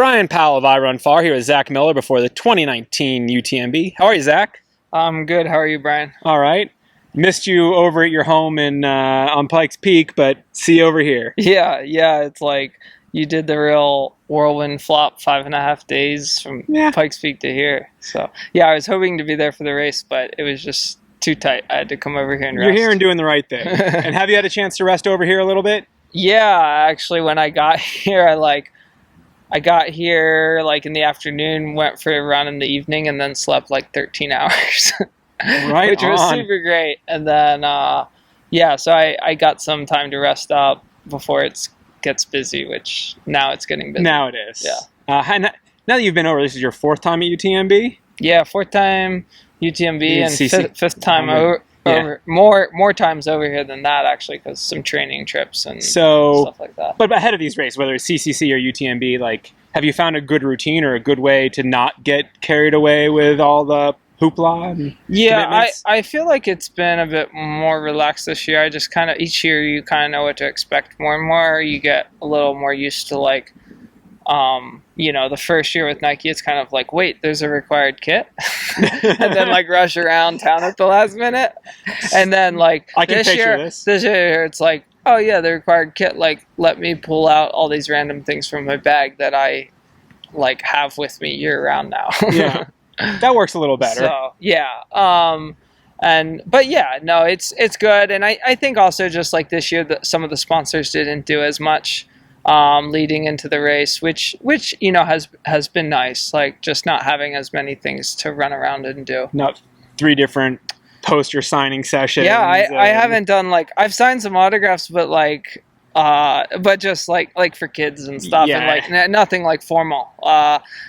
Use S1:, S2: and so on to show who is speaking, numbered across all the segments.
S1: Brian Powell of I Run Far here with Zach Miller before the 2019 UTMB. How are you, Zach?
S2: I'm good. How are you, Brian?
S1: All right. Missed you over at your home in on Pikes Peak, but see you over here.
S2: Yeah. It's like you did the real whirlwind flop 5.5 days from Pikes Peak to here. So, yeah, I was hoping to be there for the race, but it was just too tight. I had to come over here and rest.
S1: You're here and doing the right thing. And have you had a chance to rest over here a little bit?
S2: Yeah, actually, when I got here, I got here like in the afternoon, went for a run in the evening, and then slept like 13 hours.
S1: Right,
S2: which was super great. And then, so I got some time to rest up before it gets busy, which now it's getting busy.
S1: Now it is.
S2: Yeah.
S1: Now that you've been over, this is your fourth time at UTMB?
S2: Yeah, fourth time UTMB and fifth time over.
S1: Yeah.
S2: More times over here than that, actually, because some training trips and stuff like that.
S1: But ahead of these races, whether it's CCC or UTMB, like, have you found a good routine or a good way to not get carried away with all the hoopla and commitments?
S2: I feel like it's been a bit more relaxed this year. I just kind of, each year you kind of know what to expect more and more. You get a little more used to, like, the first year with Nike, it's kind of like, wait, there's a required kit, and then like rush around town at the last minute, and then like this year it's like, oh yeah, the required kit. Like, let me pull out all these random things from my bag that I like have with me year round now.
S1: Yeah, that works a little better.
S2: So yeah, it's good, and I think also just like this year that some of the sponsors didn't do as much leading into the race, which has been nice, like just not having as many things to run around and do.
S1: Not 3 different poster signing sessions.
S2: Yeah, I haven't done, like, I've signed some autographs, but like but just like for kids and stuff.
S1: Yeah.
S2: And like nothing like formal.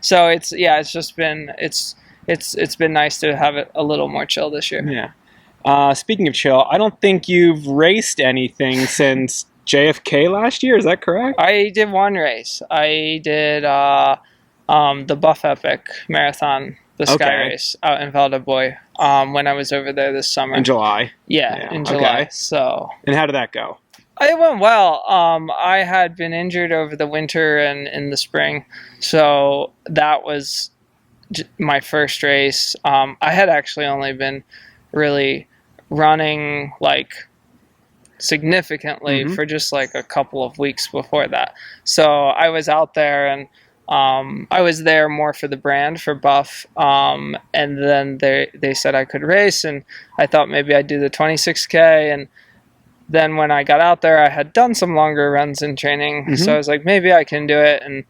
S2: So it's just been it's been nice to have it a little more chill this year.
S1: Yeah. Speaking of chill, I don't think you've raced anything since JFK last year. Is that correct?
S2: I did one race. I did the Buff Epic Marathon, the Sky Race out in Val d'Ebois, when I was over there this summer.
S1: In July?
S2: Yeah, in July.
S1: Okay.
S2: So.
S1: And how did that go?
S2: It went well. I had been injured over the winter and in the spring, so that was my first race. I had actually only been really running like significantly for just like a couple of weeks before that. So I was out there, and I was there more for the brand, for Buff, and then they said I could race, and I thought maybe I'd do the 26K. And then when I got out there, I had done some longer runs in training, so I was like, maybe I can do it. And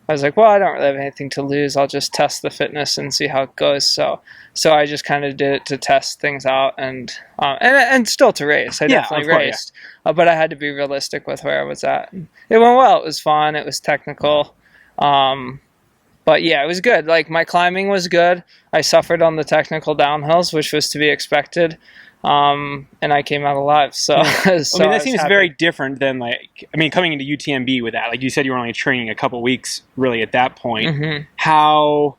S2: I was like, well, I don't really have anything to lose. I'll just test the fitness and see how it goes. So I just kind of did it to test things out and still to race. I definitely raced, but I had to be realistic with where I was at. It went well. It was fun. It was technical. But yeah, it was good. Like, my climbing was good. I suffered on the technical downhills, which was to be expected. And I came out alive. So, that
S1: seems very different than coming into UTMB with that. Like you said, you were only training a couple weeks really at that point. How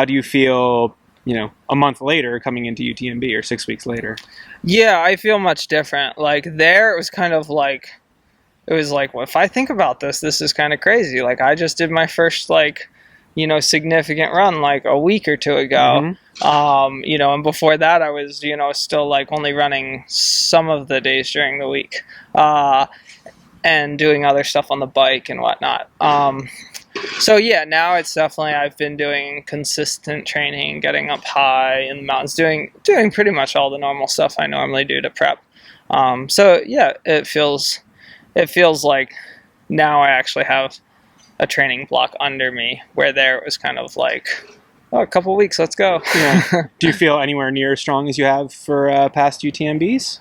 S1: do you feel, a month later coming into UTMB, or 6 weeks later?
S2: Yeah, I feel much different. Like, there it was kind of like, well, if I think about this is kind of crazy. Like, I just did my first significant run like a week or two ago. And before that I was, still like only running some of the days during the week, and doing other stuff on the bike and whatnot. So yeah, now it's definitely, I've been doing consistent training, getting up high in the mountains, doing pretty much all the normal stuff I normally do to prep. So yeah, it feels like now I actually have a training block under me, where there it was kind of like, oh, a couple weeks, let's go.
S1: Yeah. Do you feel anywhere near as strong as you have for past UTMBs?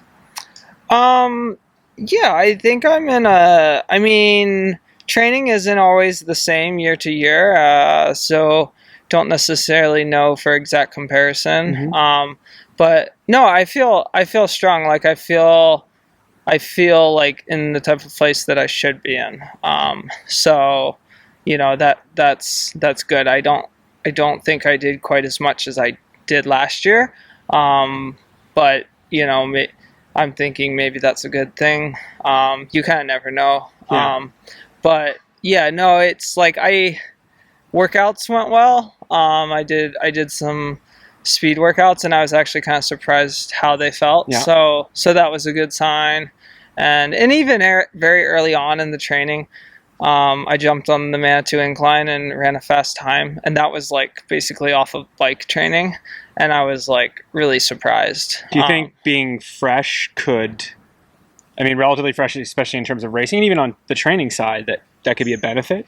S2: Yeah, I think training isn't always the same year to year, so don't necessarily know for exact comparison. But no, I feel strong. Like, I feel like in the type of place that I should be in. So, that's good. I don't think I did quite as much as I did last year. But I'm thinking maybe that's a good thing. You kind of never know.
S1: Yeah.
S2: But yeah, no, it's like workouts went well. I did some speed workouts, and I was actually kind of surprised how they felt.
S1: Yeah.
S2: So that was a good sign. And even very early on in the training, I jumped on the Manitou incline and ran a fast time, and that was like basically off of bike training, and I was like really surprised.
S1: Do you think being fresh relatively fresh, especially in terms of racing, and even on the training side, that could be a benefit?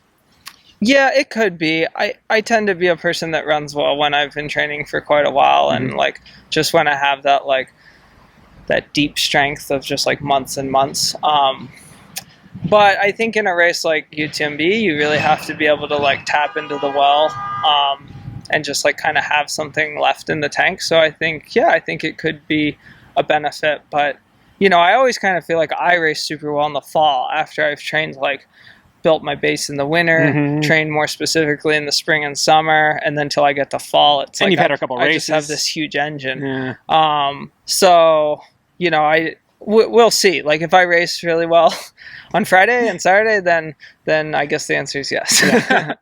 S2: Yeah, it could be. I tend to be a person that runs well when I've been training for quite a while, and like just when I have that like that deep strength of just like months and months. But I think in a race like UTMB, you really have to be able to like tap into the well and just like kind of have something left in the tank. So I think it could be a benefit. But, you know, I always kind of feel like I race super well in the fall after I've trained, like built my base in the winter, trained more specifically in the spring and summer, and then till I get to fall, it's
S1: and
S2: like
S1: you've had a couple races.
S2: I just have this huge engine.
S1: Yeah.
S2: So, you know, we'll see. Like if I race really well on Friday and Saturday, then I guess the answer is yes.
S1: Yeah.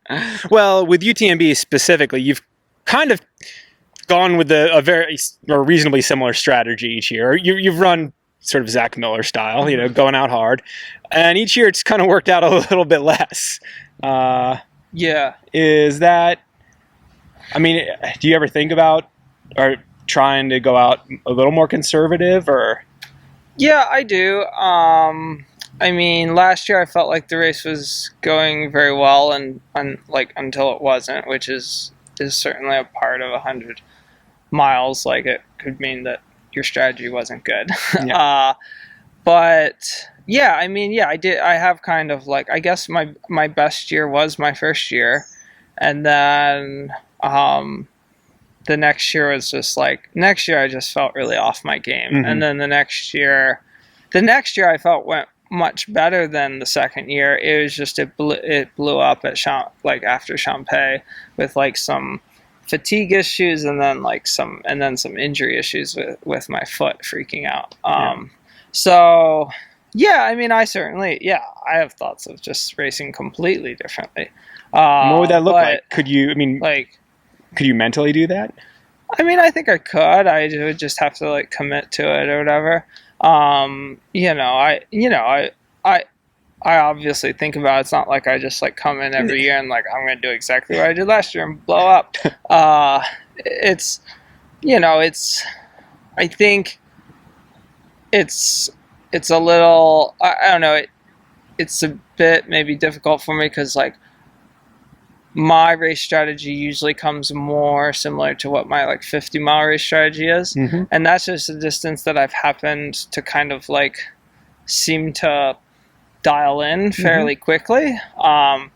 S1: Well, with UTMB specifically, you've kind of gone with a very or reasonably similar strategy each year. You've run sort of Zach Miller style, you know, going out hard, and each year it's kind of worked out a little bit less.
S2: Yeah.
S1: Is that? I mean, do you ever think about or trying to go out a little more conservative or?
S2: Yeah, I do. I mean, last year I felt like the race was going very well, and like until it wasn't, which is certainly a part of 100 miles. Like it could mean that your strategy wasn't good.
S1: Yeah.
S2: But yeah, I mean, yeah, I have kind of like, I guess my best year was my first year, and then the next year was just like, next year I just felt really off my game. And then the next year I felt went much better than the second year. It was just, it blew up at after Champay with like some fatigue issues and then some injury issues with my foot freaking out. So yeah, I mean, I have thoughts of just racing completely differently.
S1: What would that look like? Could you mentally do that?
S2: I mean, I think I could. I would just have to like commit to it or whatever. I obviously think about it. It's not like I just like come in every year and like I'm going to do exactly what I did last year and blow up. I think it's a little, I don't know. It's a bit maybe difficult for me because like my race strategy usually comes more similar to what my like 50-mile race strategy is. And that's just a distance that I've happened to kind of like seem to dial in fairly quickly. And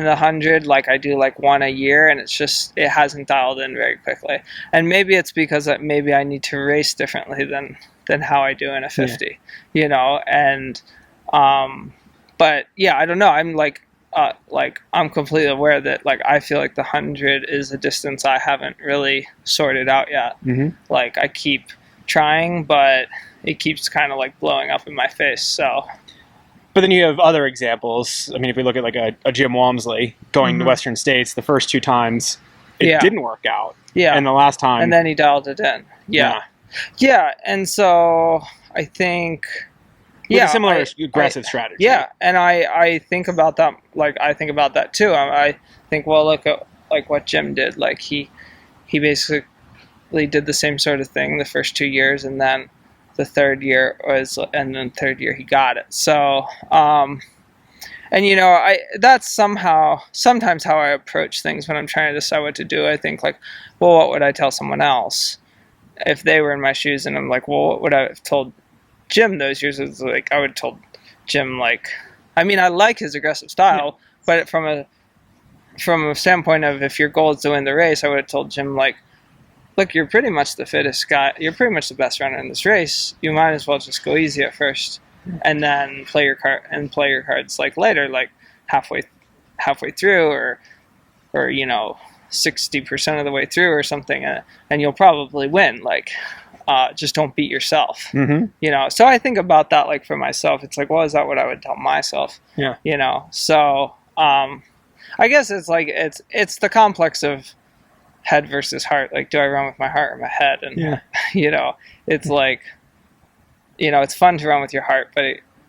S2: the 100, like I do like one a year, and it hasn't dialed in very quickly. And maybe it's because maybe I need to race differently than how I do in a 50, you know? And, but yeah, I don't know. I'm like I'm completely aware that like I feel like the 100 is a distance I haven't really sorted out yet. Like I keep trying, but it keeps kind of like blowing up in my face. So,
S1: but then you have other examples. I mean, if we look at like a Jim Walmsley going to Western States, the first 2 times it didn't work out. Yeah, and the last time,
S2: and then he dialed it in. Yeah. And so I think.
S1: With a similar aggressive strategy. Yeah,
S2: and I think about that. Like I think about that too. I think, well, look at like what Jim did. Like he basically did the same sort of thing the first 2 years, and then the third year he got it. So, and you know, that's sometimes how I approach things when I'm trying to decide what to do. I think like, well, what would I tell someone else if they were in my shoes? And I'm like, well, what would I have told Jim those years? Is like I would have told Jim like, I mean, I like his aggressive style, but from a standpoint of if your goal is to win the race, I would have told Jim like, look, you're pretty much the fittest guy. You're pretty much the best runner in this race. You might as well just go easy at first, and then play your cards like later, like halfway through, or you know, 60% of the way through or something, and you'll probably win. Like. Just don't beat yourself, you know? So I think about that, like for myself, it's like, well, is that what I would tell myself? Yeah. You know? So, I guess it's like it's the complex of head versus heart. Like, do I run with my heart or my head? And you know, it's like, you know, it's fun to run with your heart, but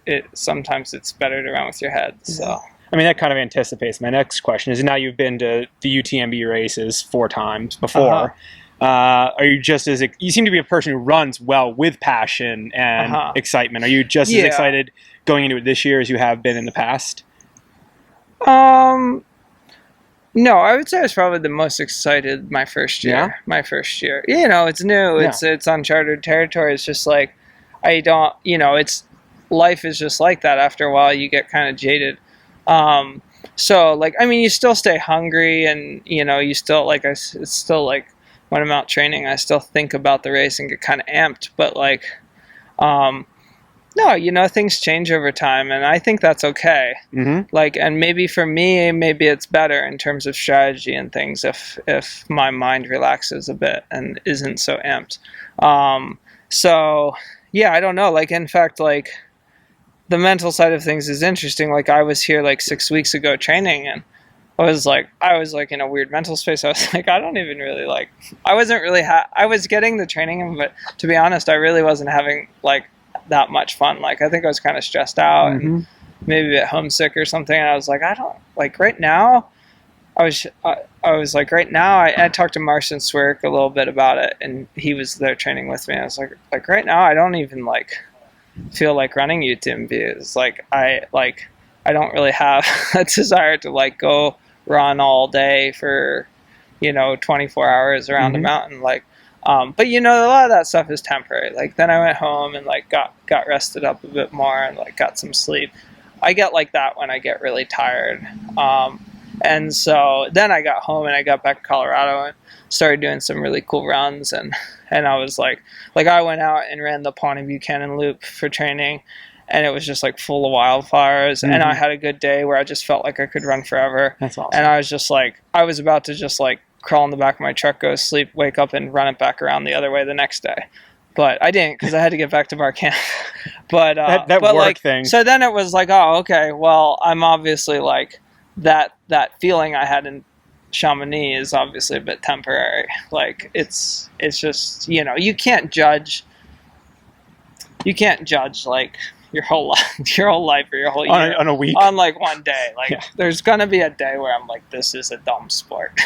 S2: it sometimes it's better to run with your head. So
S1: I mean, that kind of anticipates my next question. Is now you've been to the UTMB races 4 times before. Are you just as you seem to be a person who runs well with passion and excitement? Are you just as excited going into it this year as you have been in the past?
S2: No, I would say I was probably the most excited my first year.
S1: Yeah?
S2: My first year. You know, it's new.
S1: Yeah.
S2: It's uncharted territory. It's just like, I don't, you know, life is just like that. After a while, you get kind of jaded. So like, I mean, you still stay hungry, and you know, you still like, it's still like when I'm out training, I still think about the race and get kind of amped. But like, no, you know, things change over time, and I think that's okay. Like, and maybe for me, maybe it's better in terms of strategy and things if my mind relaxes a bit and isn't so amped. So yeah, I don't know. Like, in fact, like the mental side of things is interesting. Like, I was here like 6 weeks ago training, and I was like in a weird mental space. I was like, I don't even really like. I wasn't really. I was getting the training, but to be honest, I really wasn't having like that much fun. Like, I think I was kind of stressed out and maybe a bit homesick or something. And I was like, I don't like right now. I was like, right now, I talked to Marcin Swerk a little bit about it, and he was there training with me. I was like right now, I don't even like feel like running UTMB. It's like I don't really have a desire to like go run all day for, you know, 24 hours around a mountain. Like, but you know, a lot of that stuff is temporary. Like, then I went home and like got rested up a bit more and like got some sleep. I get like that when I get really tired. And so then I got home and I got back to Colorado and started doing some really cool runs. And I was like I went out and ran the Pawnee Buchanan Loop for training, and it was just like full of wildfires. And I had a good day where I just felt like I could run forever.
S1: That's awesome.
S2: And I was just like, I was about to just like crawl in the back of my truck, go to sleep, wake up and run it back around the other way the next day. But I didn't, because I had to get back to bar camp. But
S1: that
S2: but
S1: work
S2: like,
S1: thing.
S2: So then it was like, oh, okay, well, I'm obviously like that feeling I had in Chamonix is obviously a bit temporary. Like, it's just, you know, you can't judge like your whole life or your whole year
S1: on a week,
S2: on like one day. Like, there's gonna be a day where I'm like, this is a dumb sport.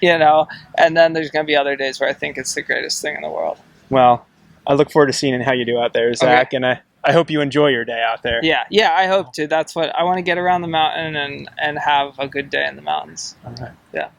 S2: You know, and then there's gonna be other days where I think it's the greatest thing in the world.
S1: Well, I look forward to seeing how you do out there, Zach, and I hope you enjoy your day out there.
S2: Yeah, I hope to. That's what I want to get around the mountain and have a good day in the mountains.
S1: All right.
S2: Yeah.